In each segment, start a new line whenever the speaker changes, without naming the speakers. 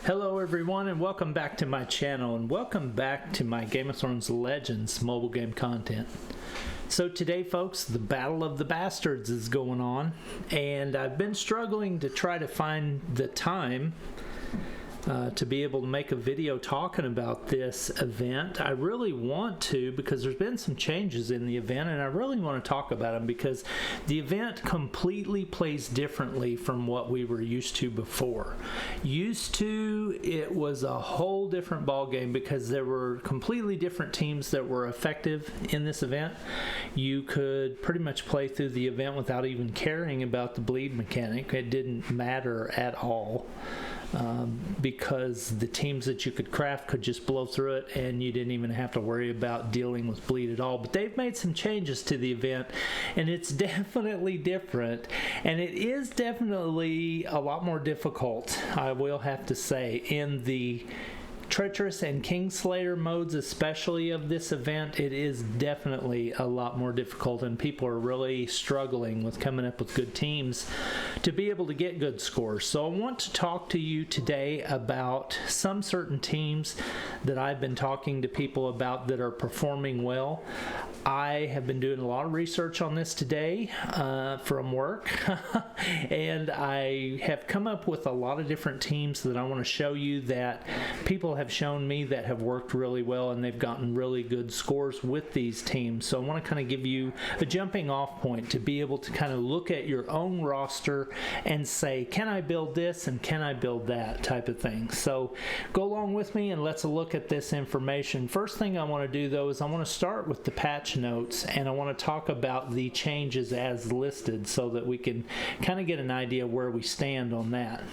Hello everyone and welcome back to my channel and welcome back to my Game of Thrones Legends mobile game content. So today folks, the Battle of the Bastards is going on and I've been struggling to try to find the time to be able to make a video talking about this event. I really want to because there's been some changes in the event and I really want to talk about them because the event completely plays differently from what we were used to before. Used to, it was a whole different ball game because there were completely different teams that were effective in this event. You could pretty much play through the event without even caring about the bleed mechanic. It didn't matter at all. Because the teams that you could craft could just blow through it and you didn't even have to worry about dealing with bleed at all. But they've made some changes to the event and it's definitely different and it is definitely a lot more difficult, I will have to say, in the Treacherous and Kingslayer modes, especially of this event. It is definitely a lot more difficult and people are really struggling with coming up with good teams to be able to get good scores. So I want to talk to you today about some certain teams that I've been talking to people about that are performing well. I have been doing a lot of research on this today from work and I have come up with a lot of different teams that I want to show you that people have shown me that have worked really well and they've gotten really good scores with these teams. So I want to kind of give you a jumping off point to be able to kind of look at your own roster and say, can I build this and can I build that type of thing. So go along with me and let's look at this information. First thing I want to do though is I want to start with the patch notes and I want to talk about the changes as listed so that we can kind of get an idea where we stand on that.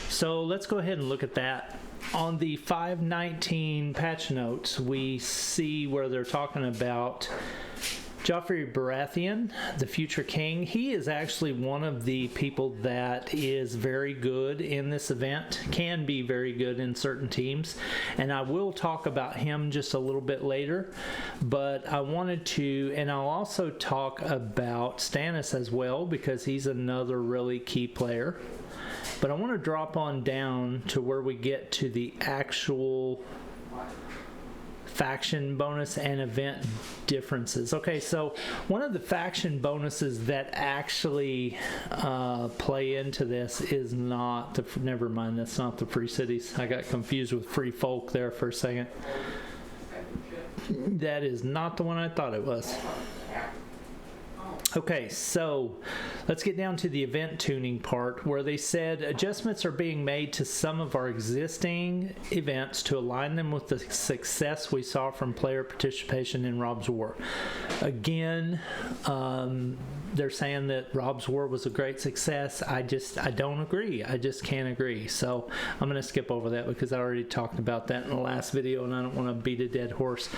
So let's go ahead and look at that. On the 5.19 patch notes, we see where they're talking about Joffrey Baratheon, the future king. He is actually one of the people that is very good in this event, can be very good in certain teams, and I will talk about him just a little bit later, but I wanted to, and I'll also talk about Stannis as well because he's another really key player. But I want to drop on down to where we get to the actual faction bonus and event differences. Okay, so one of the faction bonuses that actually play into this is not the, never mind, that's not the Free Cities. I got confused with Free Folk there for a second. That is not the one I thought it was. Okay, so let's get down to the event tuning part where they said adjustments are being made to some of our existing events to align them with the success we saw from player participation in Rob's War. Again, they're saying that Rob's War was a great success. I don't agree. I just can't agree. So I'm going to skip over that because I already talked about that in the last video and I don't want to beat a dead horse.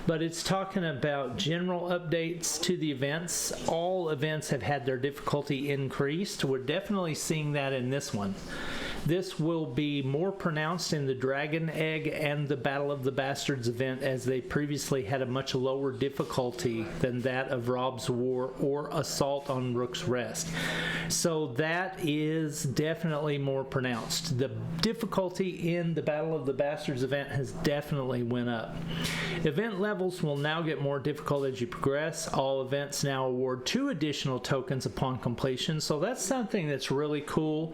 But it's talking about general updates to the events. All events have had their difficulty increased. We're definitely seeing that in this one. This will be more pronounced in the Dragon Egg and the Battle of the Bastards event as they previously had a much lower difficulty than that of Rob's War or Assault on Rook's Rest. So that is definitely more pronounced. The difficulty in the Battle of the Bastards event has definitely went up. Event levels will now get more difficult as you progress. All events now award 2 additional tokens upon completion. So that's something that's really cool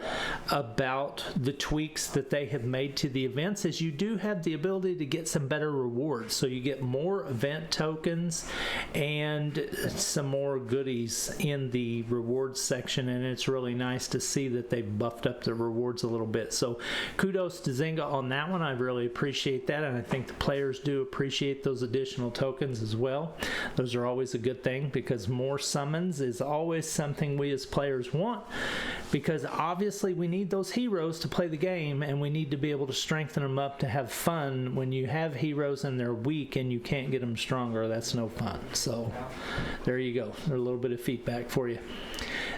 about the tweaks that they have made to the events is you do have the ability to get some better rewards. So you get more event tokens and some more goodies in the rewards section, and it's really nice to see that they've buffed up the rewards a little bit. So kudos to Zynga on that one. I really appreciate that, and I think the players do appreciate those additional tokens as well. Those are always a good thing because more summons is always something we as players want because obviously we need those heroes to play the game and we need to be able to strengthen them up to have fun. When you have heroes and they're weak and you can't get them stronger, that's no fun. So there you go. A little bit of feedback for you.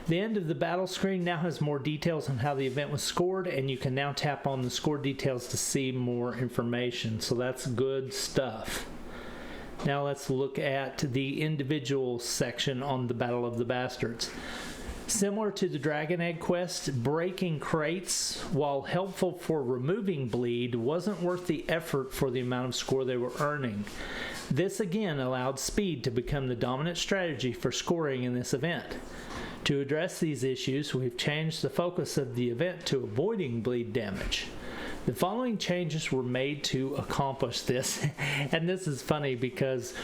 The end of the battle screen now has more details on how the event was scored, and you can now tap on the score details to see more information. So that's good stuff. Now let's look at the individual section on the Battle of the Bastards. Similar to the Dragon Egg quest, breaking crates, while helpful for removing bleed, wasn't worth the effort for the amount of score they were earning. This again allowed speed to become the dominant strategy for scoring in this event. To address these issues, we've changed the focus of the event to avoiding bleed damage. The following changes were made to accomplish this, and this is funny because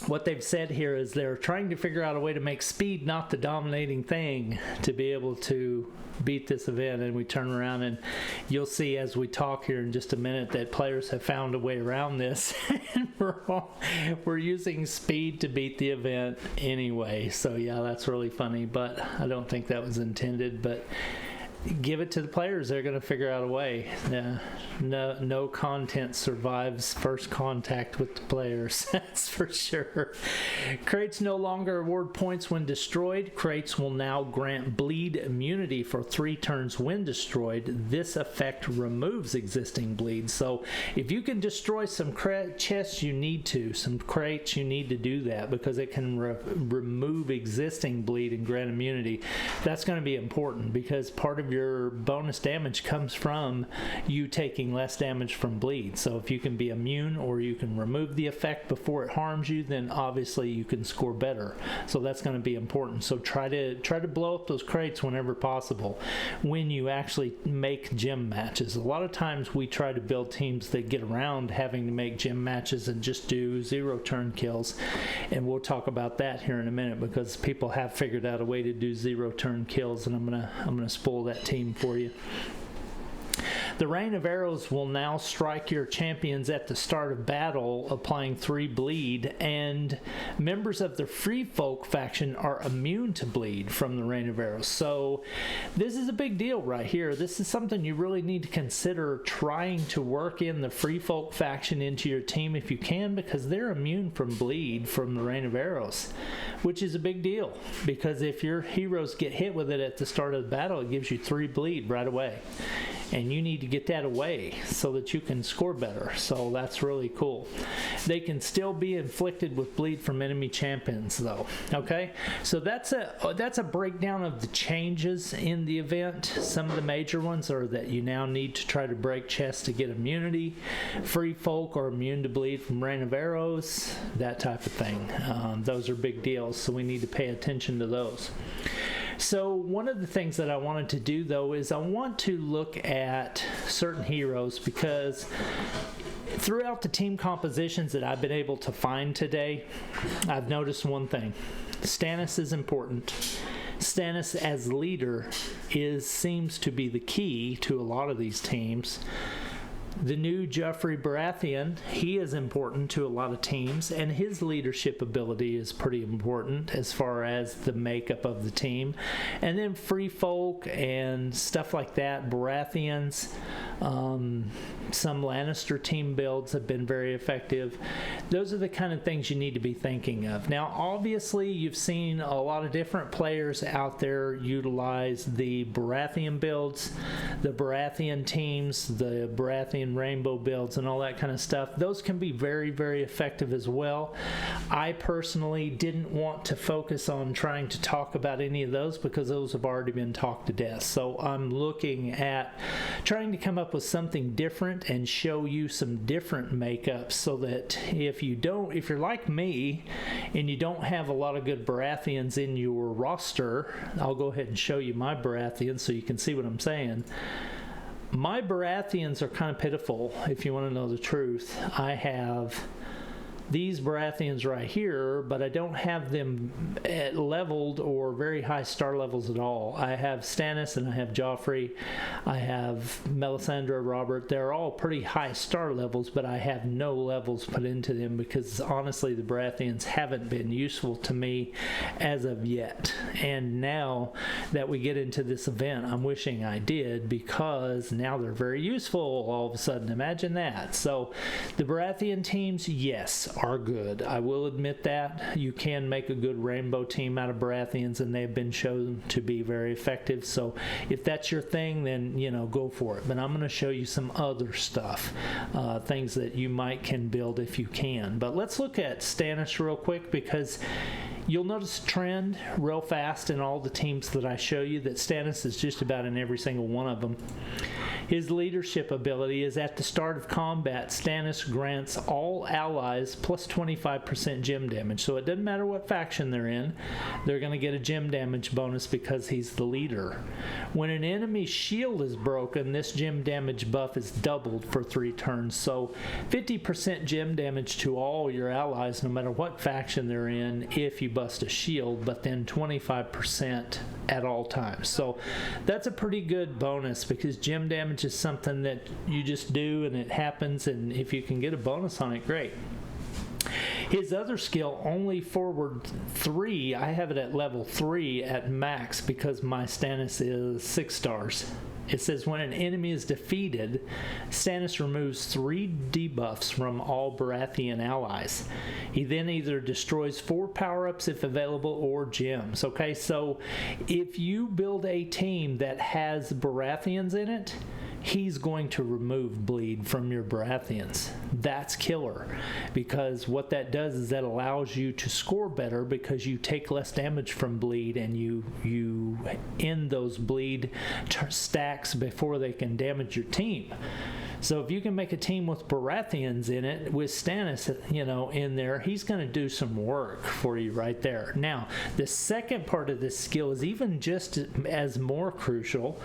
what they've said here is they're trying to figure out a way to make speed not the dominating thing to be able to beat this event. And we turn around and you'll see as we talk here in just a minute that players have found a way around this and we're using speed to beat the event anyway. So yeah, that's really funny, but I don't think that was intended. But give it to the players. They're going to figure out a way. No content survives first contact with the players. That's for sure. Crates no longer award points when destroyed. Crates will now grant bleed immunity for 3 turns when destroyed. This effect removes existing bleed. So if you can destroy some chests, you need to. Some crates, you need to do that because it can remove existing bleed and grant immunity. That's going to be important because part of your bonus damage comes from you taking less damage from bleed. So if you can be immune or you can remove the effect before it harms you, then obviously you can score better. So that's going to be important. So try to blow up those crates whenever possible when you actually make gym matches. A lot of times we try to build teams that get around having to make gym matches and just do 0 turn kills, and we'll talk about that here in a minute because people have figured out a way to do 0 turn kills, and I'm gonna spoil that team for you. The Rain of Arrows will now strike your champions at the start of battle, applying 3 bleed, and members of the Free Folk faction are immune to bleed from the Rain of Arrows. So this is a big deal right here. This is something you really need to consider trying to work in the Free Folk faction into your team if you can, because they're immune from bleed from the Rain of Arrows, which is a big deal because if your heroes get hit with it at the start of the battle, it gives you 3 bleed right away. And you need to get that away so that you can score better. So that's really cool. They can still be inflicted with bleed from enemy champions though. Okay, so that's a breakdown of the changes in the event. Some of the major ones are that you now need to try to break chests to get immunity. Free folk are immune to bleed from Rain of Arrows, that type of thing. Those are big deals, so we need to pay attention to those. So one of the things that I wanted to do though is I want to look at certain heroes because throughout the team compositions that I've been able to find today, I've noticed one thing. Stannis is important. Stannis as leader seems to be the key to a lot of these teams. The new Joffrey Baratheon, he is important to a lot of teams, and his leadership ability is pretty important as far as the makeup of the team. And then Free Folk and stuff like that, Baratheons, some Lannister team builds have been very effective. Those are the kind of things you need to be thinking of. Now, obviously, you've seen a lot of different players out there utilize the Baratheon builds, the Baratheon teams, the Baratheon rainbow builds and all that kind of stuff. Those can be very, very effective as well. I personally didn't want to focus on trying to talk about any of those because those have already been talked to death. So I'm looking at trying to come up with something different and show you some different makeups so that if you're like me and you don't have a lot of good Baratheons in your roster, I'll go ahead and show you my Baratheons so you can see what I'm saying. My Baratheons are kind of pitiful, if you want to know the truth. I have these Baratheons right here, but I don't have them at leveled or very high star levels at all. I have Stannis and I have Joffrey. I have Melisandre, Robert. They're all pretty high star levels, but I have no levels put into them because honestly the Baratheons haven't been useful to me as of yet. And now that we get into this event, I'm wishing I did because now they're very useful all of a sudden. Imagine that. So the Baratheon teams, yes, are good. I will admit that. You can make a good rainbow team out of Baratheons and they've been shown to be very effective. So if that's your thing, then go for it. But I'm going to show you some other stuff, things that you can build if you can. But let's look at Stannis real quick because You'll notice a trend real fast in all the teams that I show you that Stannis is just about in every single one of them. His leadership ability is at the start of combat, Stannis grants all allies plus 25% gem damage. So it doesn't matter what faction they're in, they're going to get a gem damage bonus because he's the leader. When an enemy's shield is broken, this gem damage buff is doubled for 3 turns. So 50% gem damage to all your allies, no matter what faction they're in, if you bust a shield, but then 25% at all times. So that's a pretty good bonus because gem damage is something that you just do and it happens, and if you can get a bonus on it, great. His other skill, only forward 3, I have it at level 3 at max because my Stannis is 6 stars. It says when an enemy is defeated, Stannis removes 3 debuffs from all Baratheon allies. He then either destroys 4 power-ups if available or gems. Okay, so if you build a team that has Baratheons in it, he's going to remove bleed from your Baratheons. That's killer, because what that does is that allows you to score better because you take less damage from bleed and you end those bleed stacks before they can damage your team. So if you can make a team with Baratheons in it, with Stannis, in there, he's going to do some work for you right there. Now, the second part of this skill is even just as more crucial.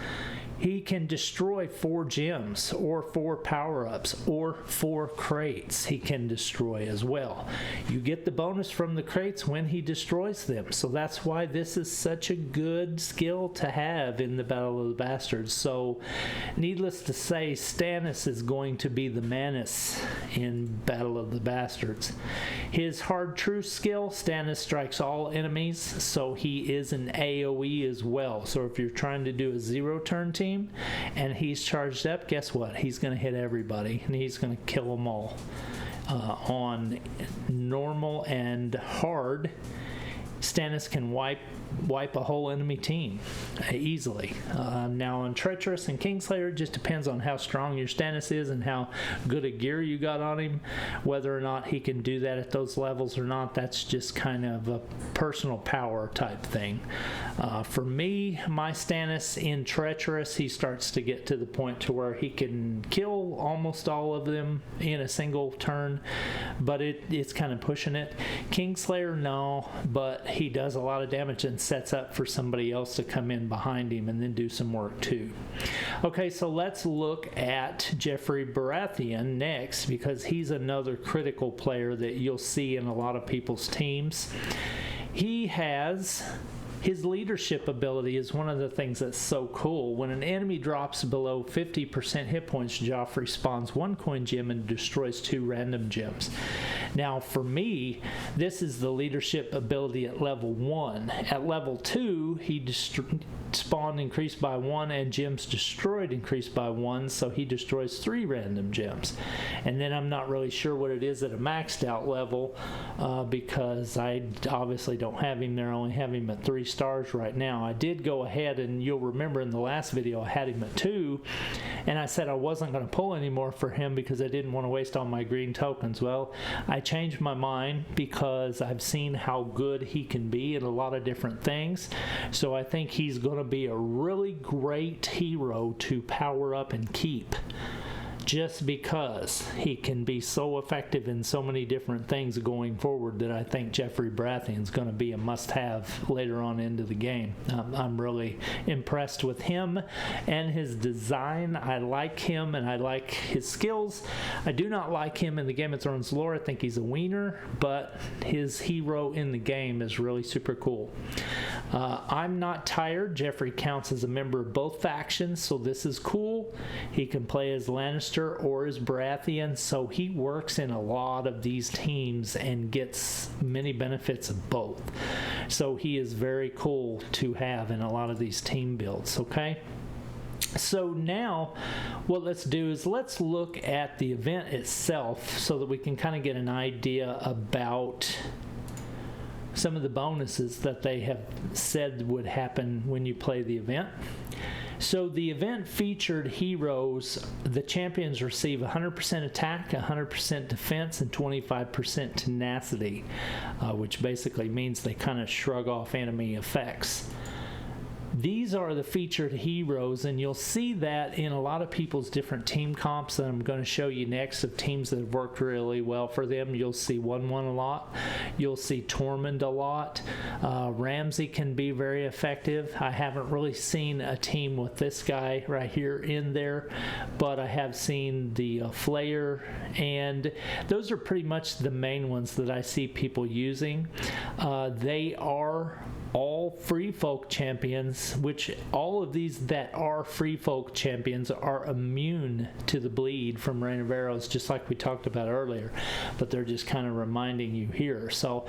He can destroy 4 gems or 4 power-ups or 4 crates he can destroy as well. You get the bonus from the crates when he destroys them. So that's why this is such a good skill to have in the Battle of the Bastards. So needless to say, Stannis is going to be the Manus in Battle of the Bastards. His hard truce skill, Stannis strikes all enemies, so he is an AoE as well. So if you're trying to do a 0-turn team, and he's charged up, guess what? He's going to hit everybody, and he's going to kill them all. On normal and hard, Stannis can wipe a whole enemy team easily. Now on Treacherous and Kingslayer, it just depends on how strong your Stannis is and how good a gear you got on him. Whether or not he can do that at those levels or not, that's just kind of a personal power type thing. For me, my Stannis in Treacherous, he starts to get to the point to where he can kill almost all of them in a single turn, but it's kind of pushing it. Kingslayer, no, but he does a lot of damage and sets up for somebody else to come in behind him and then do some work too. Okay, so let's look at Joffrey Baratheon next, because he's another critical player that you'll see in a lot of people's teams. He has His leadership ability is one of the things that's so cool. When an enemy drops below 50% hit points, Joffrey spawns 1 coin gem and destroys 2 random gems. Now, for me, this is the leadership ability at level 1. At level 2, he spawned increased by 1 and gems destroyed increased by 1, so he destroys 3 random gems. And then I'm not really sure what it is at a maxed out level because I obviously don't have him there. I only have him at 3 stars right now. I did go ahead, and you'll remember in the last video I had him at 2, and I said I wasn't going to pull anymore for him because I didn't want to waste all my green tokens. Well, I changed my mind because I've seen how good he can be in a lot of different things. So I think he's going to be a really great hero to power up and keep, just because he can be so effective in so many different things going forward that I think Joffrey Baratheon is going to be a must-have later on into the game. I'm really impressed with him and his design. I like him and I like his skills. I do not like him in the Game of Thrones lore. I think he's a wiener, but his hero in the game is really super cool. I'm not tired. Joffrey counts as a member of both factions, so this is cool. He can play as Lannister or as Baratheon, so he works in a lot of these teams and gets many benefits of both. So he is very cool to have in a lot of these team builds, okay? So now what let's do is let's look at the event itself so that we can kind of get an idea about some of the bonuses that they have said would happen when you play the event. So the event featured heroes. The champions receive 100% attack, 100% defense, and 25% tenacity, which basically means they kind of shrug off enemy effects. These are the featured heroes, and you'll see that in a lot of people's different team comps that I'm going to show you next of teams that have worked really well for them. You'll see 1-1 a lot. You'll see Tormund a lot. Ramsey can be very effective. I haven't really seen a team with this guy right here in there, but I have seen the Flayer, and those are pretty much the main ones that I see people using. They are all free folk champions, which all of these that are free folk champions are immune to the bleed from Rain of Arrows, just like we talked about earlier, but they're just kind of reminding you here. So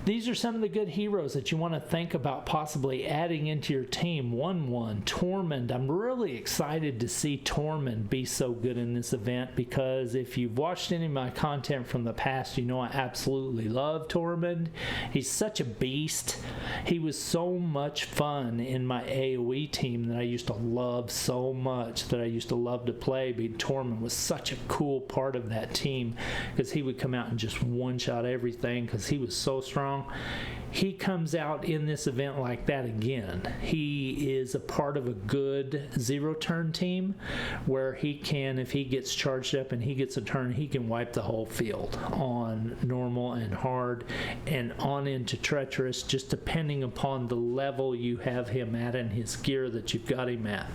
these are some of the good heroes that you want to think about possibly adding into your team. 1-1, Tormund. I'm really excited to see Tormund be so good in this event, because if you've watched any of my content from the past, you know I absolutely love Tormund. He's such a beast. He was so much fun in my AoE team that I used to love so much, that I used to love to play. Tormund was such a cool part of that team, because he would come out and just one-shot everything because he was so strong. He comes out in this event like that again. He is a part of a good zero-turn team where he can, if he gets charged up and he gets a turn, he can wipe the whole field on normal and hard and on into treacherous, just depending upon the level you have him at and his gear that you've got him at.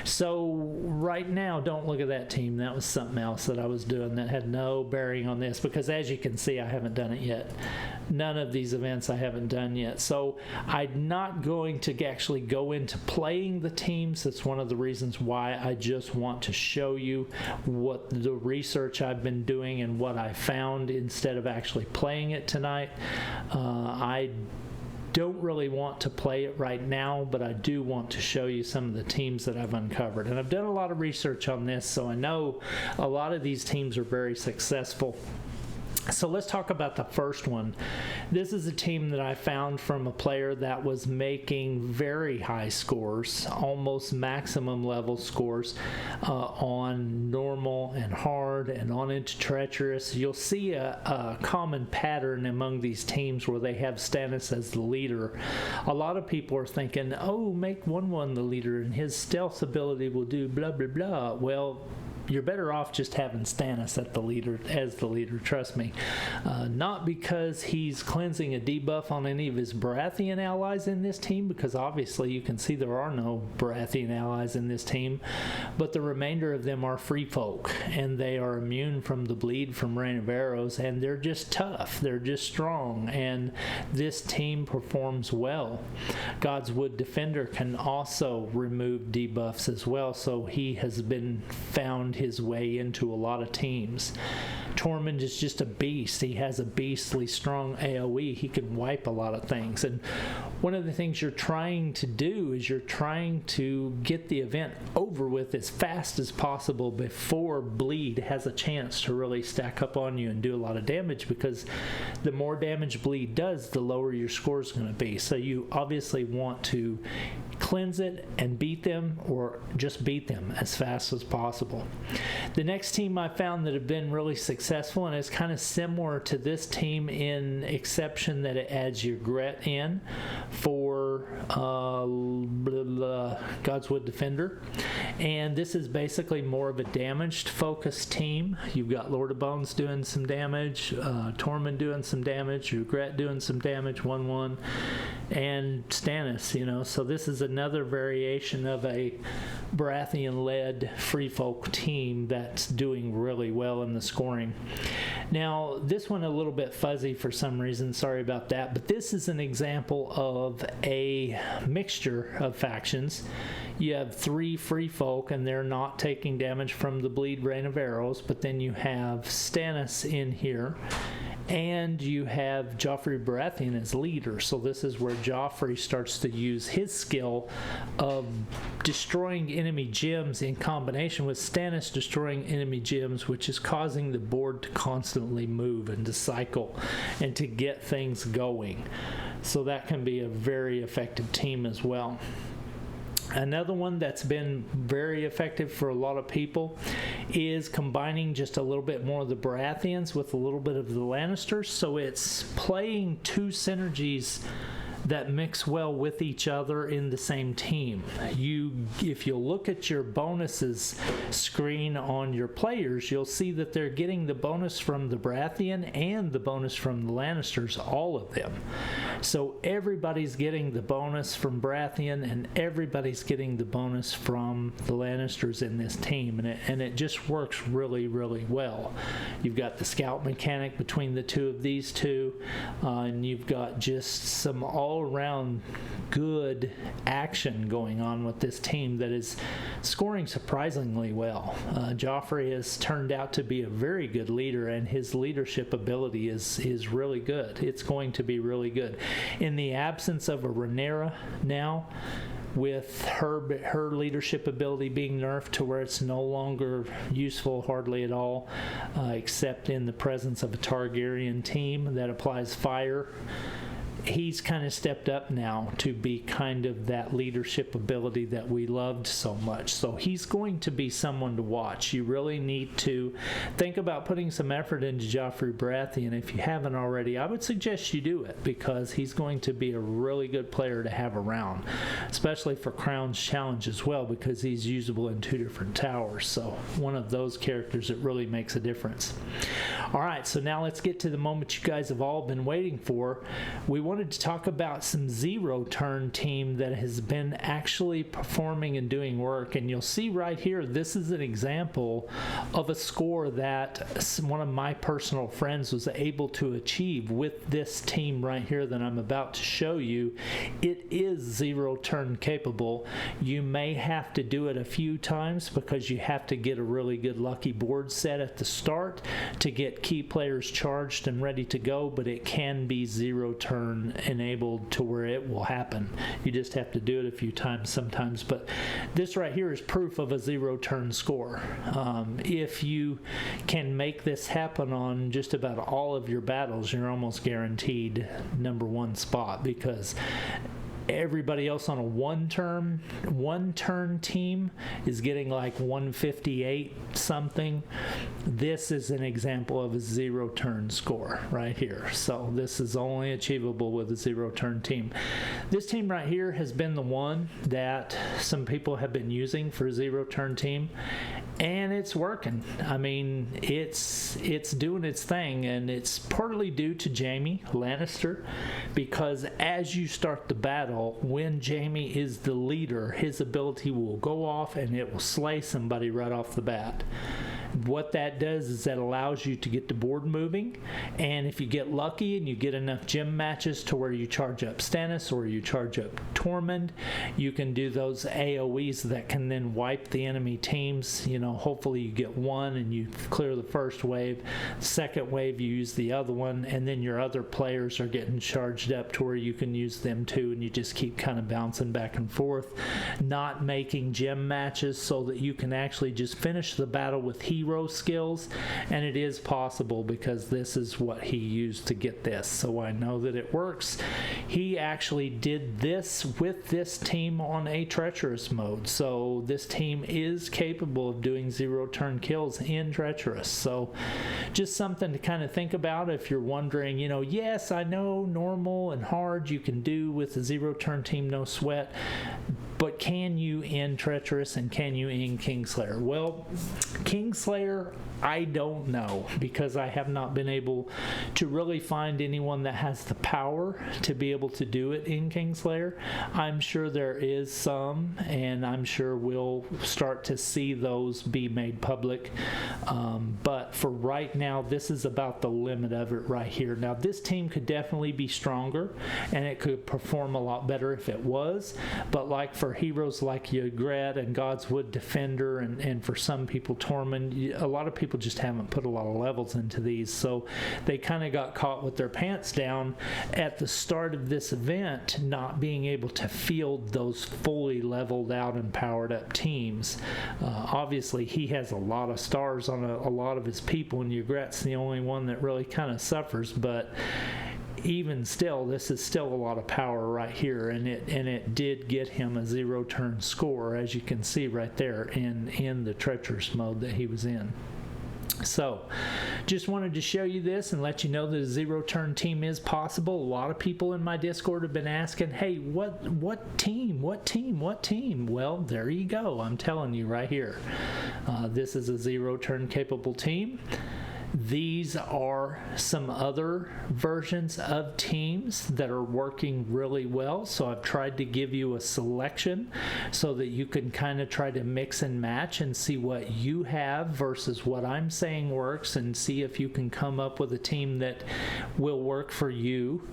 So right now, don't look at that team. That was something else that I was doing that had no bearing on this, because as you can see, I haven't done it yet. None of these events I haven't done yet. So I'm not going to actually go into playing the teams. That's one of the reasons why I just want to show you what the research I've been doing and what I found instead of actually playing it tonight. I don't really want to play it right now, but I do want to show you some of the teams that I've uncovered. And I've done a lot of research on this, so I know a lot of these teams are very successful. So let's talk about the first one. This is a team that I found from a player that was making very high scores, almost maximum level scores on normal and hard and on into treacherous. You'll see a common pattern among these teams where they have Stannis as the leader. A lot of people are thinking, oh, make 1-1 the leader and his stealth ability will do blah, blah, blah. Well, you're better off just having Stannis as the leader, trust me. Not because he's cleansing a debuff on any of his Baratheon allies in this team, because obviously you can see there are no Baratheon allies in this team, but the remainder of them are free folk, and they are immune from the bleed from Rain of Arrows, and they're just tough, they're just strong, and this team performs well. Godswood Defender can also remove debuffs as well, so he has been found his way into a lot of teams. Tormund is just a beast. He has a beastly strong AoE. He can wipe a lot of things. And one of the things you're trying to do is you're trying to get the event over with as fast as possible before bleed has a chance to really stack up on you and do a lot of damage, because the more damage bleed does, the lower your score is going to be. So you obviously want to cleanse it and beat them, or just beat them as fast as possible. The next team I found that have been really successful, and it's kind of similar to this team in exception that it adds your Gret in for Godswood Defender, and this is basically more of a damaged focused team. You've got Lord of Bones doing some damage, Tormund doing some damage, your Gret doing some damage, 1-1, and Stannis, so this is another variation of a Baratheon-led free folk team that's doing really well in the scoring. Now, this one a little bit fuzzy for some reason, sorry about that, but this is an example of a mixture of factions. You have 3 free folk, and they're not taking damage from the bleed Rain of Arrows, but then you have Stannis in here, and you have Joffrey Baratheon as leader. So this is where Joffrey starts to use his skill of destroying enemy gems in combination with Stannis destroying enemy gems, which is causing the board to constantly move and to cycle and to get things going. So that can be a very effective team as well. Another one that's been very effective for a lot of people is combining just a little bit more of the Baratheons with a little bit of the Lannisters. So it's playing two synergies that mix well with each other in the same team. If you look at your bonuses screen on your players, you'll see that they're getting the bonus from the Baratheon and the bonus from the Lannisters, all of them. So everybody's getting the bonus from Baratheon and everybody's getting the bonus from the Lannisters in this team, and it just works really, really well. You've got the scout mechanic between the two of these two, and you've got just some all-around good action going on with this team that is scoring surprisingly well. Joffrey has turned out to be a very good leader, and his leadership ability is really good. It's going to be really good. In the absence of a Rhaenyra now, with her leadership ability being nerfed to where it's no longer useful hardly at all, except in the presence of a Targaryen team that applies fire, he's kind of stepped up now to be kind of that leadership ability that we loved so much. So he's going to be someone to watch. You really need to think about putting some effort into Joffrey Baratheon. If you haven't already, I would suggest you do it, because he's going to be a really good player to have around, especially for Crown's Challenge as well, because he's usable in 2 different towers. So one of those characters that really makes a difference. All right, so now let's get to the moment you guys have all been waiting for. We wanted to talk about some zero turn team that has been actually performing and doing work, and you'll see right here, this is an example of a score that one of my personal friends was able to achieve with this team right here that I'm about to show you. It is zero turn capable. You may have to do it a few times because you have to get a really good lucky board set at the start to get key players charged and ready to go, but it can be zero turn enabled to where it will happen. You just have to do it a few times sometimes, but this right here is proof of a zero turn score. If you can make this happen on just about all of your battles, you're almost guaranteed #1 spot, because everybody else on a one turn team is getting like 158 something. This is an example of a zero turn score right here. So this is only achievable with a zero turn team. This team right here has been the one that some people have been using for a zero turn team, and it's working. I mean, it's doing its thing, and it's partly due to Jaime Lannister, because as you start the battle, when Jaime is the leader, his ability will go off and it will slay somebody right off the bat. What that does is that allows you to get the board moving, and if you get lucky and you get enough gym matches to where you charge up Stannis or you charge up Tormund, you can do those AoEs that can then wipe the enemy teams. You know, hopefully you get one and you clear the first wave. Second wave, you use the other one, and then your other players are getting charged up to where you can use them too, and you just keep kind of bouncing back and forth, not making gym matches, so that you can actually just finish the battle with hero skills. And it is possible, because this is what he used to get this, so I know that it works. He actually did this with this team on a treacherous mode, so this team is capable of doing zero turn kills in treacherous. So just something to kind of think about if you're wondering, you know, yes, I know normal and hard you can do with a zero turn team, no sweat, but can you in treacherous, and can you in Kingslayer? Well, Kingslayer, I don't know, because I have not been able to really find anyone that has the power to be able to do it in Kingslayer. I'm sure there is some, and I'm sure we'll start to see those be made public. But for right now, this is about the limit of it right here. Now, this team could definitely be stronger, and it could perform a lot better if it was, but like for heroes like Ygritte and Godswood Defender, and for some people Tormund, a lot of people just haven't put a lot of levels into these, so they kind of got caught with their pants down at the start of this event, not being able to field those fully leveled out and powered up teams. Obviously he has a lot of stars on a lot of his people, and Ygritte's the only one that really kind of suffers, but even still, this is still a lot of power right here, and it did get him a 0-turn score, as you can see right there in the treacherous mode that he was in. So just wanted to show you this and let you know that a 0-turn team is possible. A lot of people in my Discord have been asking, hey, what team? Well, there you go. I'm telling you right here. This is a 0-turn capable team. These are some other versions of teams that are working really well. So I've tried to give you a selection so that you can kind of try to mix and match and see what you have versus what I'm saying works, and see if you can come up with a team that will work for you.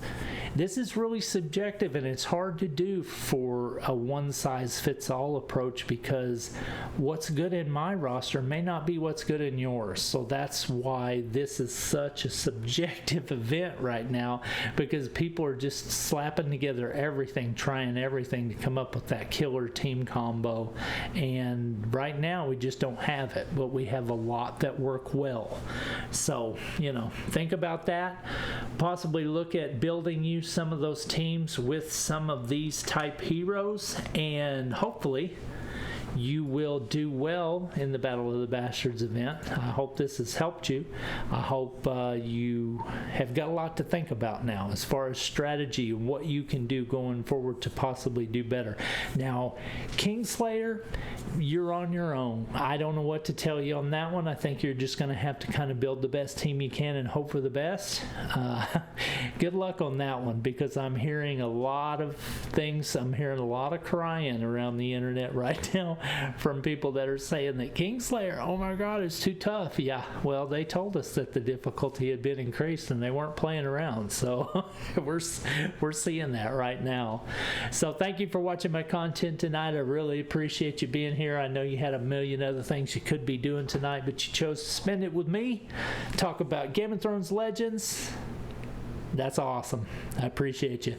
This is really subjective, and it's hard to do for a one-size-fits-all approach, because what's good in my roster may not be what's good in yours. So that's why this is such a subjective event right now, because people are just slapping together everything, trying everything to come up with that killer team combo. And right now we just don't have it, but we have a lot that work well. So, think about that. Possibly look at building you some of those teams with some of these type heroes, and hopefully you will do well in the Battle of the Bastards event. I hope this has helped you. I hope you have got a lot to think about now as far as strategy and what you can do going forward to possibly do better. Now, Kingslayer, you're on your own. I don't know what to tell you on that one. I think you're just going to have to kind of build the best team you can and hope for the best. Good luck on that one, because I'm hearing a lot of things. I'm hearing a lot of crying around the internet right now from people that are saying that Kingslayer, oh my God, it's too tough. Yeah, well, they told us that the difficulty had been increased and they weren't playing around. So we're seeing that right now. So thank you for watching my content tonight. I really appreciate you being here. I know you had a million other things you could be doing tonight, but you chose to spend it with me, talk about Game of Thrones Legends. That's awesome. I appreciate you.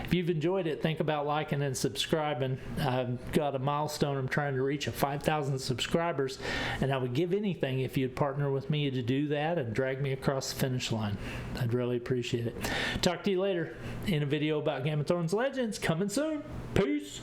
If you've enjoyed it, think about liking and subscribing. I've got a milestone. I'm trying to reach 5,000 subscribers, and I would give anything if you'd partner with me to do that and drag me across the finish line. I'd really appreciate it. Talk to you later in a video about Game of Thrones Legends coming soon. Peace.